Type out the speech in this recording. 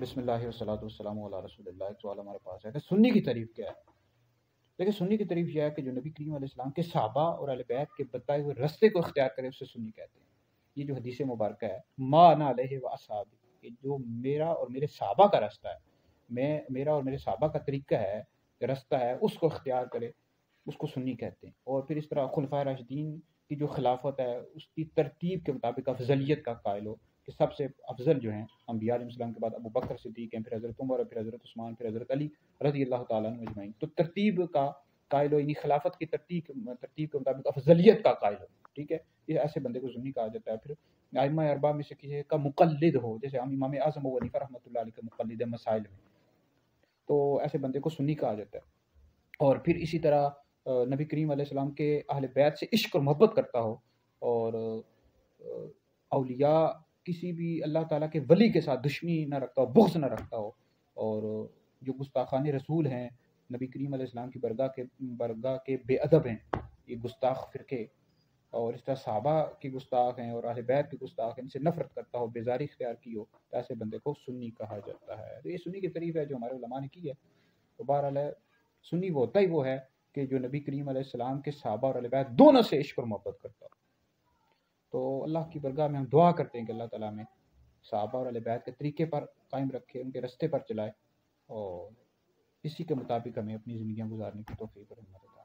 بسم اللہ والصلاۃ والسلام علی رسول اللہ۔ ایک سوال ہمارے پاس ہے کہ سنی کی تعریف کیا ہے؟ دیکھیں، سنی کی تعریف یہ ہے کہ جو نبی کریم علیہ السلام کے صحابہ اور اہل بیت کے بتائے ہوئے رستے کو اختیار کرے، اسے سنی کہتے ہیں۔ یہ جو حدیث مبارکہ ہے، ما انا علیہ و اصحابی، کہ جو میرا اور میرے صحابہ کا رستہ ہے، میرا اور میرے صحابہ کا طریقہ ہے، رستہ ہے، اس کو اختیار کرے، اس کو سنی کہتے ہیں۔ اور پھر اس طرح خلفائے راشدین کی جو خلافت ہے، اس کی ترتیب کے مطابق افضلیت کا قائل ہو کہ سب سے افضل جو ہیں انبیاء علیہ السلام کے بعد ابو بکر صدیق ہیں، پھر حضرت عمر، پھر حضرت عثمان، پھر حضرت علی رضی اللہ تعالیٰ عنہ اجمعین۔ تو ترتیب کا قائل ہو، یعنی خلافت کی ترتیب کے مطابق افضلیت کا قائل ہو، ٹھیک ہے، یہ ایسے بندے کو سنی کہا جاتا ہے۔ پھر ائمہ اربعہ میں سے کسی کا مقلد ہو، جیسے ہم امام اعظم ابو حنیفہ رحمۃ اللہ علیہ کے مقلد ہیں مسائل میں، تو ایسے بندے کو سنی کہا جاتا ہے۔ اور پھر اسی طرح نبی کریم علیہ السلام کے اہل بیت سے عشق اور محبت کرتا ہو، اور اولیاء کسی بھی اللہ تعالیٰ کے ولی کے ساتھ دشمنی نہ رکھتا ہو، بغض نہ رکھتا ہو، اور جو گستاخان رسول ہیں، نبی کریم علیہ السلام کی برگاہ کے بے ادب ہیں، یہ گستاخ فرقے، اور اس طرح صحابہ کی گستاخ ہیں اور اہل بیت کی گستاخ ہیں، ان سے نفرت کرتا ہو، بیزاری اختیار کی ہو، تو ایسے بندے کو سنی کہا جاتا ہے۔ تو یہ سنی کی تعریف ہے جو ہمارے علماء نے کی ہے۔ تو بہرحال سنی وہ ہوتا ہی وہ ہے کہ جو نبی کریم علیہ السلام کے صحابہ اور اہل بیت دونوں سے عشق اور محبت کرتا ہو۔ تو اللہ کی برگاہ میں ہم دعا کرتے ہیں کہ اللہ تعالیٰ میں صحابہ اور اہل بیت کے طریقے پر قائم رکھے، ان کے رستے پر چلائے، اور اسی کے مطابق ہمیں اپنی زندگیاں گزارنے کی توفیق اور ہمت عطا فرمائے۔